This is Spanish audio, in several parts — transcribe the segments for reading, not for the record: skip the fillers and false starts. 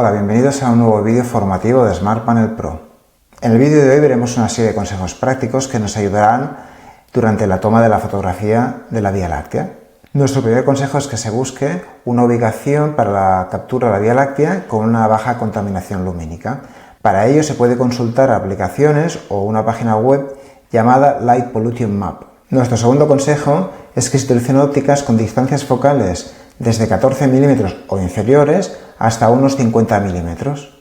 Hola, bienvenidos a un nuevo vídeo formativo de Smart Panel Pro. En el vídeo de hoy veremos una serie de consejos prácticos que nos ayudarán durante la toma de la fotografía de la Vía Láctea. Nuestro primer consejo es que se busque una ubicación para la captura de la Vía Láctea con una baja contaminación lumínica. Para ello se puede consultar aplicaciones o una página web llamada Light Pollution Map. Nuestro segundo consejo es que se utilicen ópticas con distancias focales desde 14 milímetros o inferiores hasta unos 50 milímetros.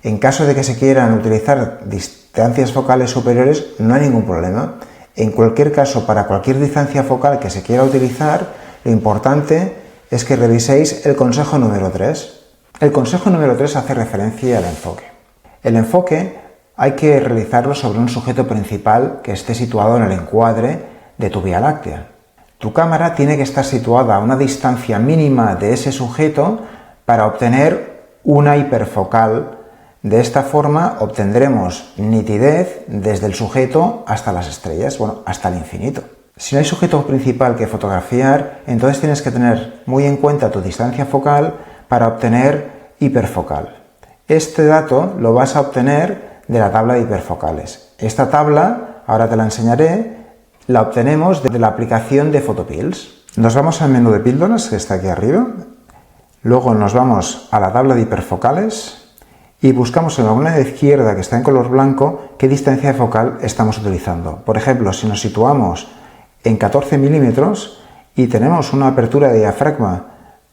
En caso de que se quieran utilizar distancias focales superiores, no hay ningún problema. En cualquier caso, para cualquier distancia focal que se quiera utilizar, lo importante es que reviséis el consejo número 3. El consejo número 3 hace referencia al enfoque. El enfoque hay que realizarlo sobre un sujeto principal que esté situado en el encuadre de tu Vía Láctea. Tu cámara tiene que estar situada a una distancia mínima de ese sujeto para obtener una hiperfocal. De esta forma obtendremos nitidez desde el sujeto hasta las estrellas, hasta el infinito. Si no hay sujeto principal que fotografiar, entonces tienes que tener muy en cuenta tu distancia focal para obtener hiperfocal. Este dato lo vas a obtener de la tabla de hiperfocales. Esta tabla, ahora te la enseñaré, la obtenemos de la aplicación de Photopills. Nos vamos al menú de píldoras que está aquí arriba. Luego nos vamos a la tabla de hiperfocales y buscamos en la columna de izquierda que está en color blanco qué distancia focal estamos utilizando. Por ejemplo, si nos situamos en 14 milímetros y tenemos una apertura de diafragma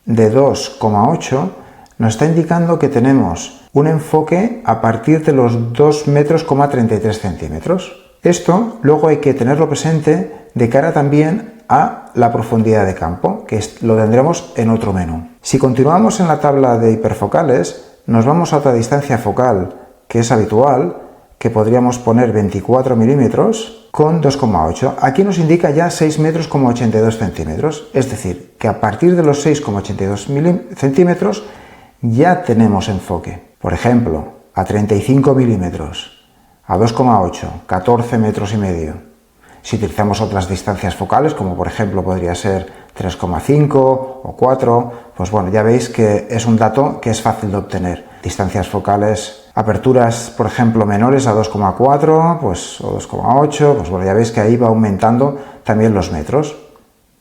de 2,8, nos está indicando que tenemos un enfoque a partir de los 2 metros, 33 centímetros. Esto luego hay que tenerlo presente de cara también a la profundidad de campo, que lo tendremos en otro menú. Si continuamos en la tabla de hiperfocales, nos vamos a otra distancia focal que es habitual, que podríamos poner 24 milímetros con 2,8. Aquí nos indica ya 6 metros, 82 centímetros. Es decir, que a partir de los 6,82 centímetros ya tenemos enfoque. Por ejemplo, a 35 milímetros. A 2,8, 14 metros y medio. Si utilizamos otras distancias focales, como por ejemplo podría ser 3,5 o 4, pues ya veis que es un dato que es fácil de obtener. Distancias focales, aperturas, por ejemplo, menores a 2,4 o 2,8, ya veis que ahí va aumentando también los metros.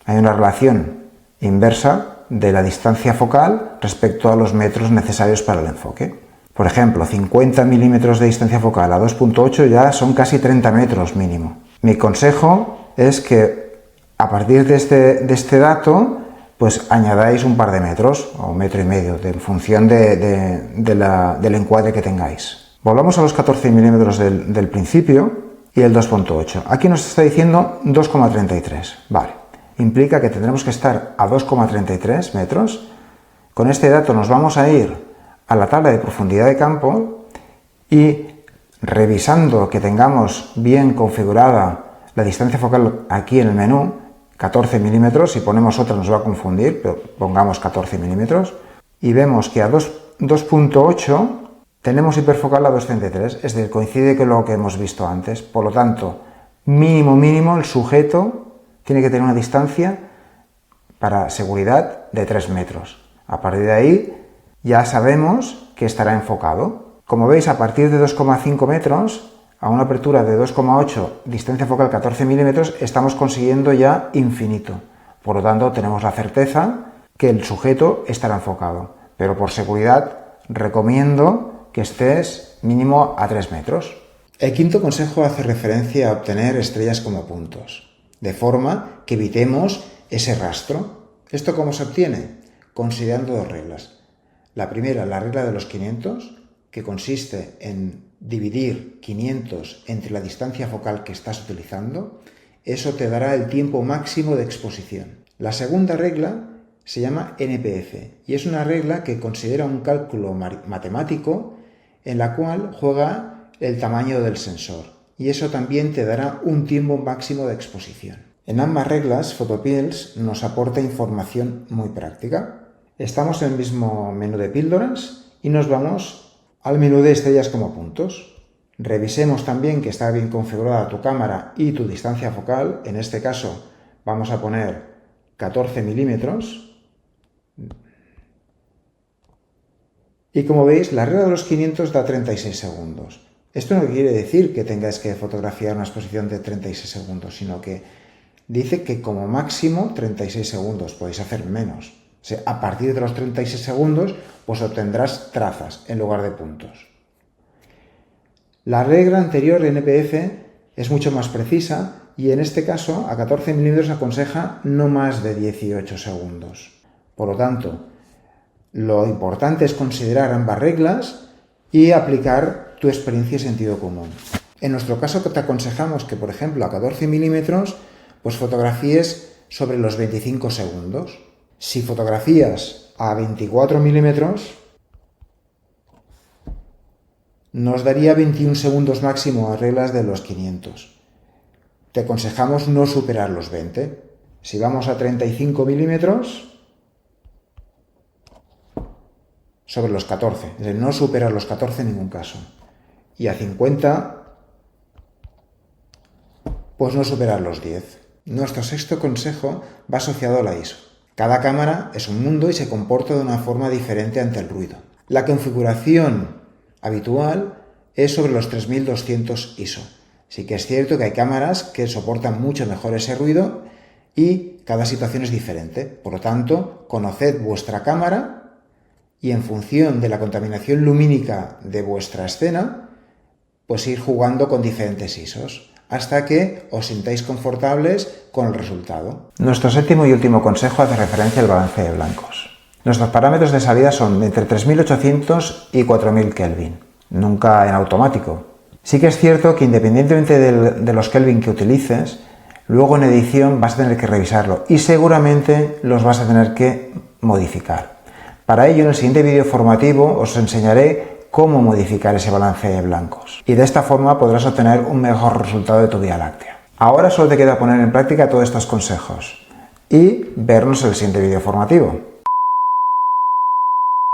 Hay una relación inversa de la distancia focal respecto a los metros necesarios para el enfoque. Por ejemplo, 50 milímetros de distancia focal a 2,8 ya son casi 30 metros mínimo. Mi consejo es que a partir de este dato, pues añadáis un par de metros o 1,5 metros en función del encuadre que tengáis. Volvamos a los 14 milímetros del principio y el 2,8. Aquí nos está diciendo 2,33. Vale. Implica que tendremos que estar a 2,33 metros. Con este dato nos vamos a ir a la tabla de profundidad de campo y revisando que tengamos bien configurada la distancia focal aquí en el menú, 14 milímetros, si ponemos otra nos va a confundir, pero pongamos 14 milímetros, y vemos que a 2,8 tenemos hiperfocal a 2,33, es decir, coincide con lo que hemos visto antes. Por lo tanto, mínimo, el sujeto tiene que tener una distancia para seguridad de 3 metros. A partir de ahí ya sabemos que estará enfocado. Como veis, a partir de 2,5 metros, a una apertura de 2,8, distancia focal 14 milímetros, estamos consiguiendo ya infinito. Por lo tanto, tenemos la certeza que el sujeto estará enfocado. Pero por seguridad, recomiendo que estés mínimo a 3 metros. El quinto consejo hace referencia a obtener estrellas como puntos, de forma que evitemos ese rastro. ¿Esto cómo se obtiene? Considerando dos reglas. La primera, la regla de los 500, que consiste en dividir 500 entre la distancia focal que estás utilizando. Eso te dará el tiempo máximo de exposición. La segunda regla se llama NPF y es una regla que considera un cálculo matemático en la cual juega el tamaño del sensor y eso también te dará un tiempo máximo de exposición. En ambas reglas, Photopills nos aporta información muy práctica. Estamos en el mismo menú de píldoras y nos vamos al menú de estrellas como puntos. Revisemos también que está bien configurada tu cámara y tu distancia focal. En este caso vamos a poner 14 milímetros Y como veis, la regla de los 500 da 36 segundos. Esto no quiere decir que tengáis que fotografiar una exposición de 36 segundos, sino que dice que como máximo 36 segundos, podéis hacer menos. O sea, a partir de los 36 segundos, pues obtendrás trazas en lugar de puntos. La regla anterior NPF es mucho más precisa y en este caso a 14 milímetros aconseja no más de 18 segundos. Por lo tanto, lo importante es considerar ambas reglas y aplicar tu experiencia y sentido común. En nuestro caso te aconsejamos que, por ejemplo, a 14 milímetros, pues fotografíes sobre los 25 segundos. Si fotografías a 24 milímetros, nos daría 21 segundos máximo a reglas de los 500. Te aconsejamos no superar los 20. Si vamos a 35 milímetros, sobre los 14, es decir, no superar los 14 en ningún caso. Y a 50, pues no superar los 10. Nuestro sexto consejo va asociado a la ISO. Cada cámara es un mundo y se comporta de una forma diferente ante el ruido. La configuración habitual es sobre los 3200 ISO. Sí que es cierto que hay cámaras que soportan mucho mejor ese ruido y cada situación es diferente. Por lo tanto, conoced vuestra cámara y en función de la contaminación lumínica de vuestra escena, pues ir jugando con diferentes ISOs hasta que os sintáis confortables con el resultado. Nuestro séptimo y último consejo hace referencia al balance de blancos. Nuestros parámetros de salida son entre 3800 y 4000 Kelvin, nunca en automático. Sí que es cierto que independientemente de los Kelvin que utilices, luego en edición vas a tener que revisarlo y seguramente los vas a tener que modificar. Para ello, en el siguiente vídeo formativo os enseñaré cómo modificar ese balance de blancos y de esta forma podrás obtener un mejor resultado de tu Vía Láctea. Ahora solo te queda poner en práctica todos estos consejos y vernos en el siguiente vídeo formativo.